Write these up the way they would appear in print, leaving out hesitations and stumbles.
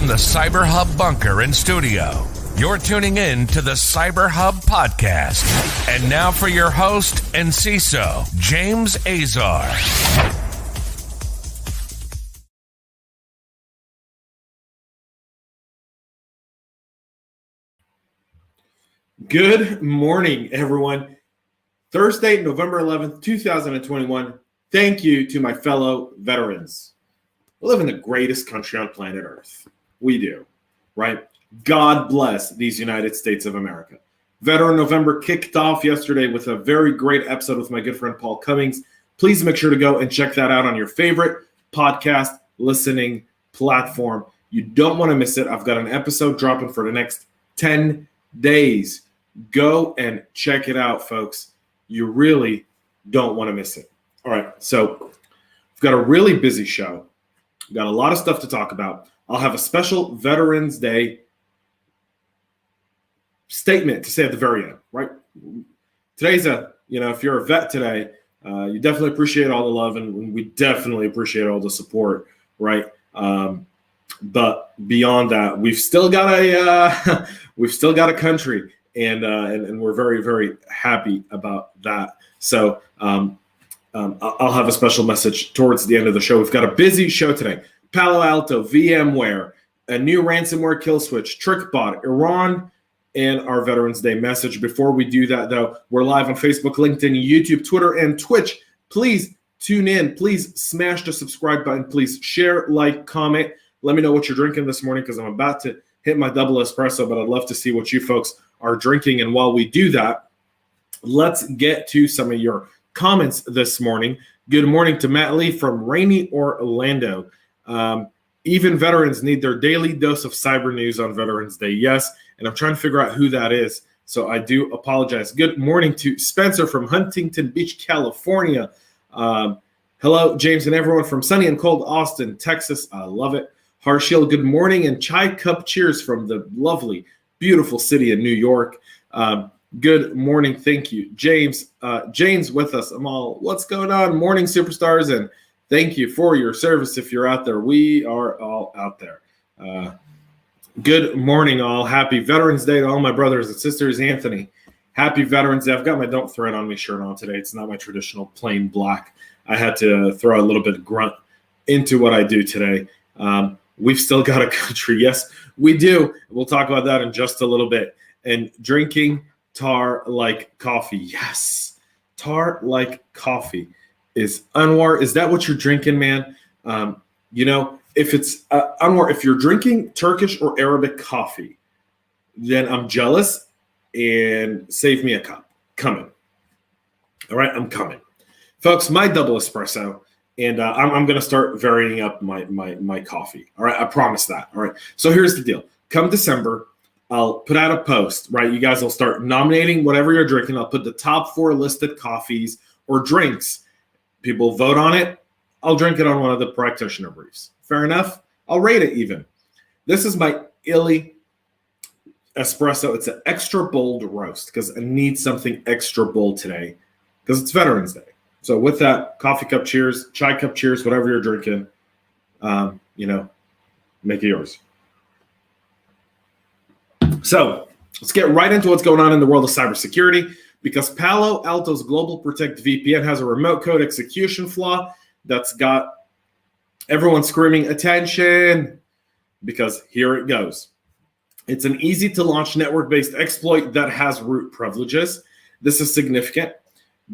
from the CyberHub bunker and studio, you're tuning in to the CyberHub podcast. And now for your host and CISO, James Azar. Good morning, everyone. Thursday, November 11th, 2021. Thank you to my fellow veterans. We live in the greatest country on planet Earth. We do, right? God bless these United States of America. Veteran November kicked off yesterday with a very great episode with my good friend Paul Cummings. Please make sure to go and check that out on your favorite podcast listening platform. You don't want to miss it. I've got an episode dropping for the next 10 days. Go and check it out, folks. You really don't want to miss it. All right, so we've got a really busy show. We've got a lot of stuff to talk about. I'll have a special Veterans Day statement to say at the very end, right? Today's if you're a vet today, you definitely appreciate all the love, and we definitely appreciate all the support, right? But beyond that, we've still got a country, and we're very, very happy about that. So I'll have a special message towards the end of the show. We've got a busy show today. Palo Alto, VMWare, a new ransomware kill switch, Trickbot, Iran, and our Veterans Day message. Before we do that, though, we're live on Facebook, LinkedIn, YouTube, Twitter, and Twitch. Please tune in. Please smash the subscribe button. Please share, like, comment. Let me know what you're drinking this morning, because I'm about to hit my double espresso, but I'd love to see what you folks are drinking. And while we do that, let's get to some of your comments this morning. Good morning to Matt Lee from rainy Orlando. Even veterans need their daily dose of cyber news on Veterans Day. Yes, and I'm trying to figure out who that is, so I do apologize. Good morning to Spencer from Huntington Beach, California. Hello, James and everyone from sunny and cold Austin, Texas. I love it. Harshiel, good morning, and chai cup cheers from the lovely, beautiful city of New York. Good morning. Thank you. James with us. Amal, what's going on? Morning, superstars, and thank you for your service if you're out there. We are all out there. Good morning, all. Happy Veterans Day to all my brothers and sisters. Anthony, happy Veterans Day. I've got my Don't Threat on Me shirt on today. It's not my traditional plain black. I had to throw a little bit of grunt into what I do today. We've still got a country. Yes, we do. We'll talk about that in just a little bit. And drinking tar like coffee. Yes, tar like coffee. Anwar, is that what you're drinking, man? If it's Anwar, if you're drinking Turkish or Arabic coffee, then I'm jealous, and save me a cup. Coming. All right, I'm coming. Folks, my double espresso, and I'm going to start varying up my coffee. All right, I promise that. All right, so here's the deal. Come December, I'll put out a post, right? You guys will start nominating whatever you're drinking. I'll put the top 4 listed coffees or drinks. People vote on it. I'll drink it on one of the practitioner briefs. Fair enough? I'll rate it even. This is my Illy espresso. It's an extra bold roast because I need something extra bold today because it's Veterans Day. So with that, coffee cup cheers, chai cup cheers, whatever you're drinking, make it yours. So let's get right into what's going on in the world of cybersecurity, because Palo Alto's GlobalProtect VPN has a remote code execution flaw that's got everyone screaming attention, because here it goes. It's an easy to launch network-based exploit that has root privileges. This is significant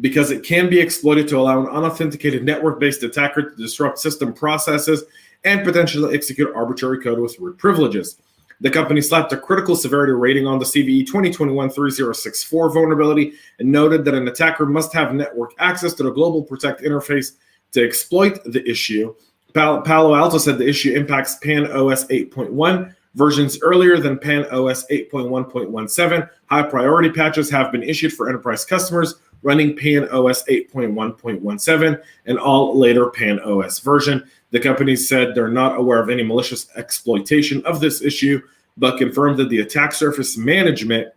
because it can be exploited to allow an unauthenticated network-based attacker to disrupt system processes and potentially execute arbitrary code with root privileges. The company slapped a critical severity rating on the CVE 2021-3064 vulnerability and noted that an attacker must have network access to the GlobalProtect interface to exploit the issue. Palo Alto said the issue impacts Pan OS 8.1 versions earlier than Pan OS 8.1.17. High priority patches have been issued for enterprise customers running Pan OS 8.1.17 and all later Pan OS version. The company said they're not aware of any malicious exploitation of this issue, but confirmed that the attack surface management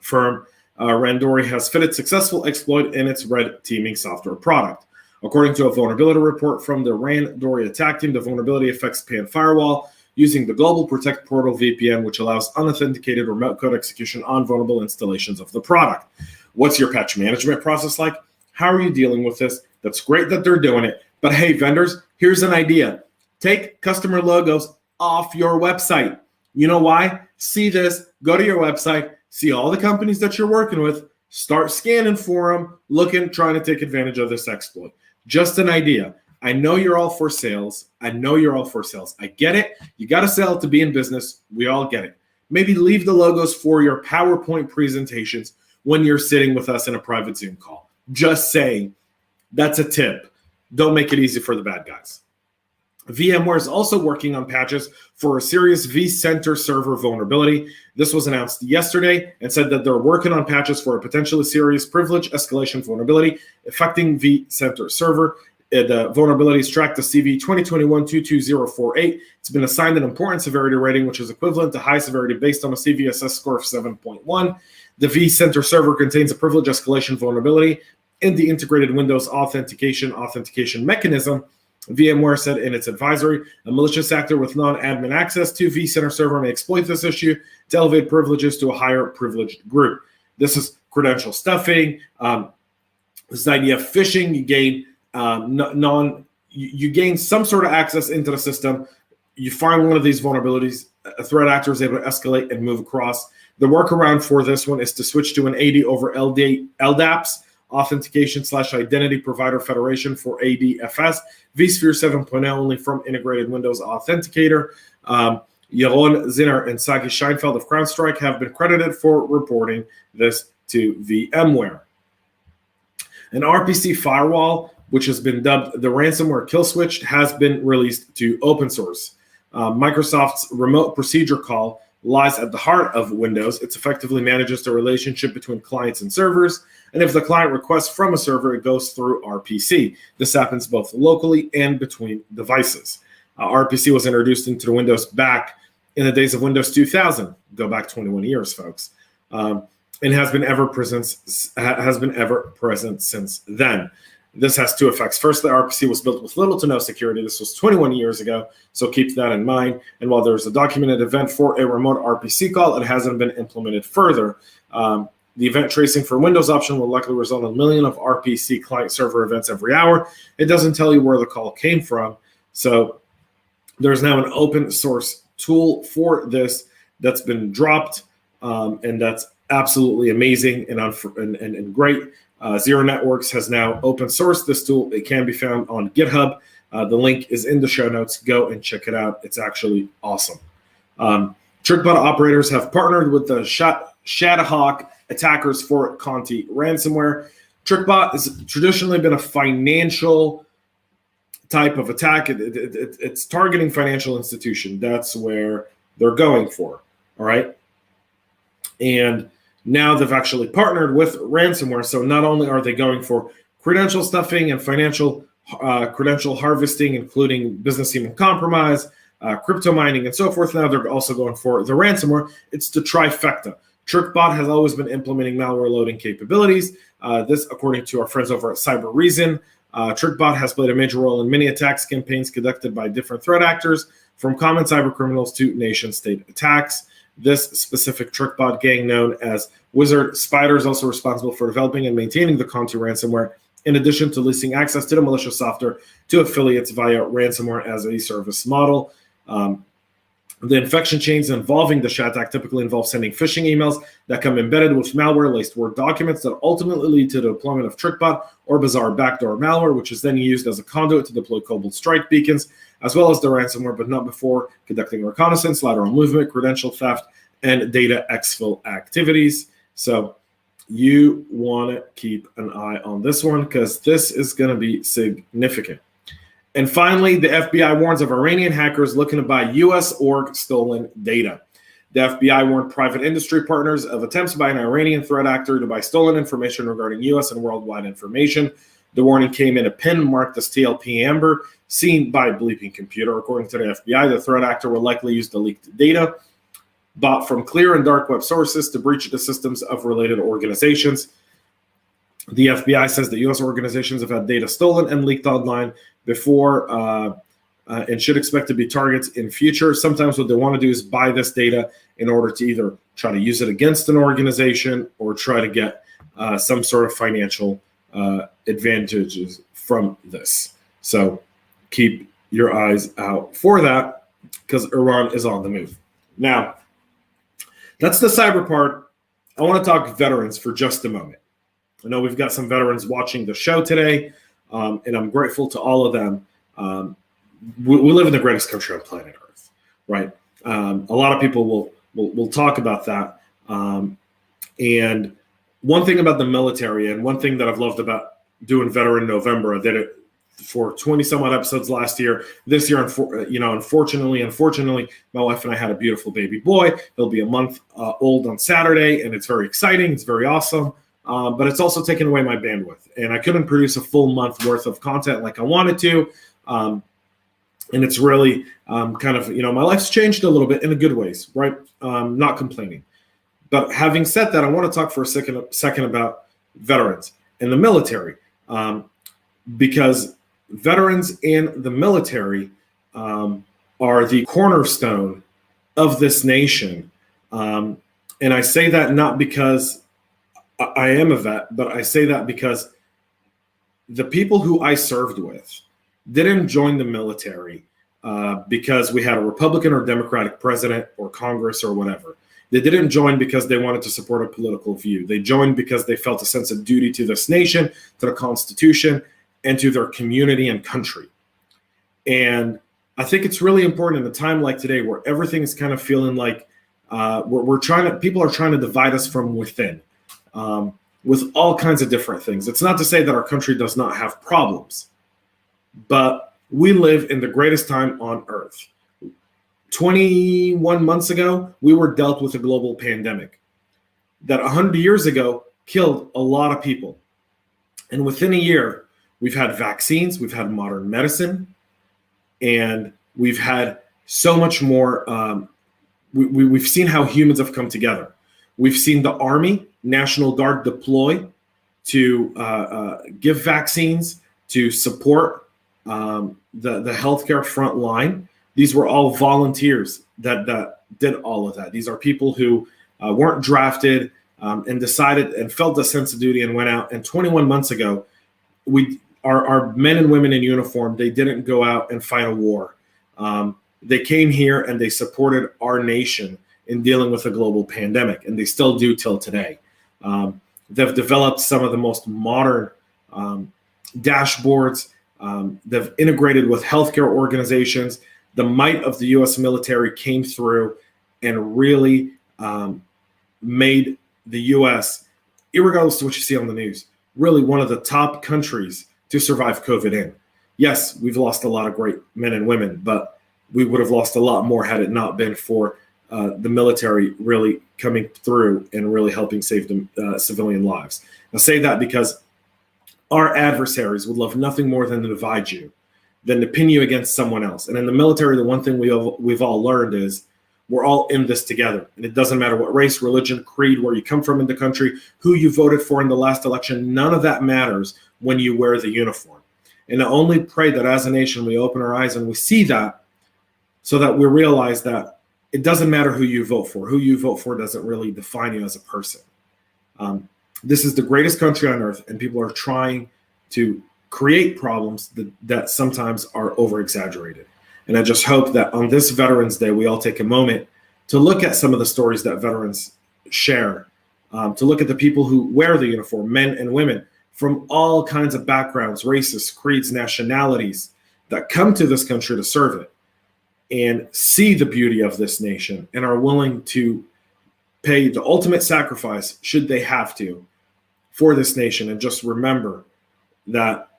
firm Randori has fitted successful exploit in its red teaming software product. According to a vulnerability report from the Randori attack team, the vulnerability affects Pan Firewall, using the GlobalProtect Portal VPN, which allows unauthenticated remote code execution on vulnerable installations of the product. What's your patch management process like? How are you dealing with this? That's great that they're doing it. But hey, vendors, here's an idea. Take customer logos off your website. You know why? See this, go to your website, see all the companies that you're working with, start scanning for them, looking, trying to take advantage of this exploit. Just an idea. I know you're all for sales. I get it. You got to sell to be in business. We all get it. Maybe leave the logos for your PowerPoint presentations when you're sitting with us in a private Zoom call. Just saying. That's a tip. Don't make it easy for the bad guys. VMware is also working on patches for a serious vCenter server vulnerability. This was announced yesterday and said that they're working on patches for a potentially serious privilege escalation vulnerability affecting vCenter server. The vulnerability is tracked to CV 2021-22048. It's been assigned an important severity rating, which is equivalent to high severity based on a CVSS score of 7.1. The vCenter server contains a privilege escalation vulnerability in the integrated Windows authentication mechanism. VMware said in its advisory, a malicious actor with non-admin access to vCenter server may exploit this issue to elevate privileges to a higher privileged group. This is credential stuffing. This idea of phishing. You gain you gain some sort of access into the system. You find one of these vulnerabilities. A threat actor is able to escalate and move across. The workaround for this one is to switch to an AD over LDAPS. Authentication/Identity Provider Federation for ADFS, vSphere 7.0 only from Integrated Windows Authenticator. Yaron Zinner and Sagi Scheinfeld of CrowdStrike have been credited for reporting this to VMware. An RPC firewall, which has been dubbed the ransomware kill switch, has been released to open source. Microsoft's remote procedure call lies at the heart of Windows. It effectively manages the relationship between clients and servers. And if the client requests from a server, it goes through RPC. This happens both locally and between devices. RPC was introduced into the Windows back in the days of Windows 2000. Go back 21 years, folks. And has been ever present since then. This has two effects. First, the RPC was built with little to no security. This was 21 years ago, so keep that in mind. And while there's a documented event for a remote RPC call, it hasn't been implemented further. The event tracing for Windows option will likely result in a million of RPC client server events every hour. It doesn't tell you where the call came from. So there's now an open source tool for this that's been dropped, and that's absolutely amazing and great. Zero Networks has now open sourced this tool. It can be found on GitHub. The link is in the show notes. Go and check it out. It's actually awesome. Trickbot operators have partnered with the Shathak attackers for Conti ransomware. Trickbot has traditionally been a financial type of attack. It's targeting financial institution. That's where they're going for. All right. And now they've actually partnered with ransomware. So not only are they going for credential stuffing and financial credential harvesting, including business email compromise, crypto mining, and so forth, now they're also going for the ransomware. It's the trifecta. Trickbot has always been implementing malware loading capabilities. This, according to our friends over at Cyber Reason, Trickbot has played a major role in many attacks campaigns conducted by different threat actors, from common cyber criminals to nation-state attacks. This specific Trickbot gang, known as Wizard Spider, is also responsible for developing and maintaining the Conti ransomware, in addition to leasing access to the malicious software to affiliates via ransomware as a service model. The infection chains involving the Shathak typically involve sending phishing emails that come embedded with malware-laced Word documents that ultimately lead to the deployment of Trickbot or Azar backdoor malware, which is then used as a conduit to deploy Cobalt strike beacons, as well as the ransomware, but not before conducting reconnaissance, lateral movement, credential theft, and data exfil activities. So you want to keep an eye on this one because this is going to be significant. And finally, the FBI warns of Iranian hackers looking to buy U.S. org stolen data. The FBI warned private industry partners of attempts by an Iranian threat actor to buy stolen information regarding U.S. and worldwide information. The warning came in a pin marked as TLP Amber, seen by Bleeping Computer. According to the FBI, the threat actor will likely use the leaked data bought from clear and dark web sources to breach the systems of related organizations. The FBI says that U.S. organizations have had data stolen and leaked online before and should expect to be targets in future. Sometimes what they want to do is buy this data in order to either try to use it against an organization or try to get some sort of financial advantages from this. So keep your eyes out for that, because Iran is on the move. Now, that's the cyber part. I want to talk veterans for just a moment. I know we've got some veterans watching the show today, and I'm grateful to all of them. We live in the greatest country on planet Earth, right? A lot of people will talk about that. And one thing about the military, and one thing that I've loved about doing Veteran November, I did it for 20 some odd episodes last year. This year, unfortunately, my wife and I had a beautiful baby boy. He'll be a month old on Saturday, and it's very exciting. It's very awesome. But it's also taken away my bandwidth, and I couldn't produce a full month worth of content like I wanted to. And it's really kind of, my life's changed a little bit in the good ways, right? Not complaining. But having said that, I want to talk for a second about veterans and the military, because veterans in the military are the cornerstone of this nation. And I say that not because I am a vet, but I say that because the people who I served with didn't join the military because we had a Republican or Democratic president or Congress or whatever. They didn't join because they wanted to support a political view. They joined because they felt a sense of duty to this nation, to the Constitution, and to their community and country. And I think it's really important in a time like today, where everything is kind of feeling like people are trying to divide us from within, with all kinds of different things. It's not to say that our country does not have problems, but we live in the greatest time on earth. 21 months ago, we were dealt with a global pandemic that 100 years ago killed a lot of people. And within a year, we've had vaccines, we've had modern medicine, and we've had so much more. We've seen how humans have come together. We've seen the Army, National Guard deploy to give vaccines, to support the healthcare front line. These were all volunteers that did all of that. These are people who weren't drafted and decided and felt a sense of duty and went out. And 21 months ago, our men and women in uniform, they didn't go out and fight a war. They came here and they supported our nation in dealing with a global pandemic, and they still do till today. They've developed some of the most modern dashboards. They've integrated with healthcare organizations. The might of the U.S. military came through and really made the U.S., irregardless of what you see on the news, really one of the top countries to survive COVID in. Yes, we've lost a lot of great men and women, but we would have lost a lot more had it not been for the military really coming through and really helping save civilian lives. I say that because our adversaries would love nothing more than to divide you, than to pin you against someone else. And in the military, the one thing we've all learned is we're all in this together. And it doesn't matter what race, religion, creed, where you come from in the country, who you voted for in the last election. None of that matters when you wear the uniform. And I only pray that as a nation, we open our eyes and we see that, so that we realize that it doesn't matter who you vote for. Who you vote for doesn't really define you as a person. This is the greatest country on earth, and people are trying to create problems that sometimes are over-exaggerated. And I just hope that on this Veterans Day, we all take a moment to look at some of the stories that veterans share, to look at the people who wear the uniform, men and women from all kinds of backgrounds, races, creeds, nationalities, that come to this country to serve it and see the beauty of this nation and are willing to pay the ultimate sacrifice, should they have to, for this nation. And just remember that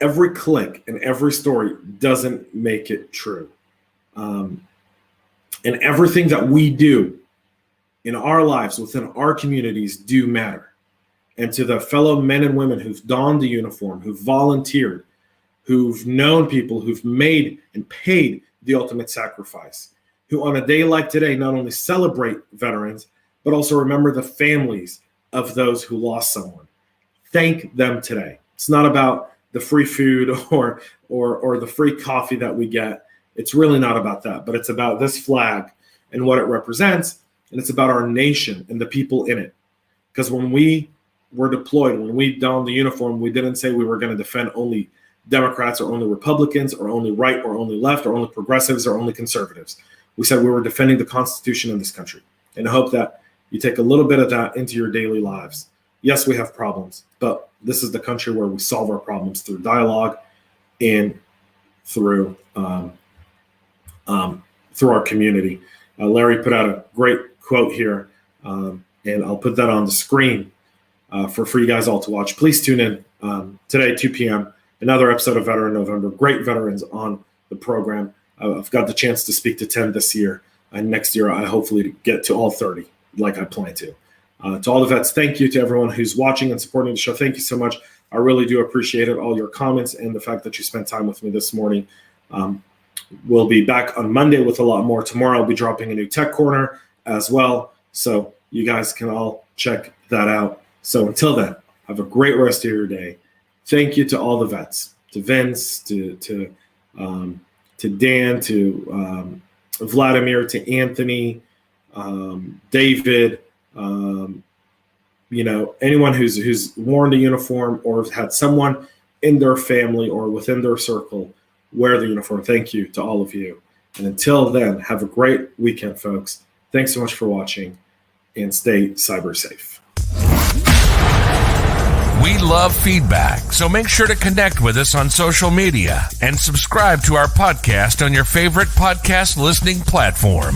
every click and every story doesn't make it true. And everything that we do in our lives, within our communities, do matter. And to the fellow men and women who've donned the uniform, who've volunteered, who've known people, who've made and paid the ultimate sacrifice, who on a day like today not only celebrate veterans, but also remember the families of those who lost someone. Thank them today. It's not about the free food or the free coffee that we get. It's really not about that, but it's about this flag and what it represents, and it's about our nation and the people in it. Because when we were deployed, when we donned the uniform, we didn't say we were going to defend only Democrats or only Republicans or only right or only left or only progressives or only conservatives. We said we were defending the Constitution of this country. And I hope that you take a little bit of that into your daily lives. Yes, we have problems, but this is the country where we solve our problems through dialogue and through our community. Larry put out a great quote here, and I'll put that on the screen for you guys all to watch. Please tune in today, 2 p.m., another episode of Veteran November. Great veterans on the program. I've got the chance to speak to 10 this year, and next year I hopefully get to all 30 like I plan to. To all the vets, thank you to everyone who's watching and supporting the show. Thank you so much. I really do appreciate it, all your comments and the fact that you spent time with me this morning. We'll be back on Monday with a lot more. Tomorrow I'll be dropping a new Tech Corner as well, so you guys can all check that out. So until then, have a great rest of your day. Thank you to all the vets, to Vince, to Dan, to Vladimir, to Anthony, David, anyone who's worn the uniform or had someone in their family or within their circle wear the uniform. Thank you to all of you. And until then, have a great weekend, folks. Thanks so much for watching, and stay cyber safe. We love feedback, so make sure to connect with us on social media and subscribe to our podcast on your favorite podcast listening platform.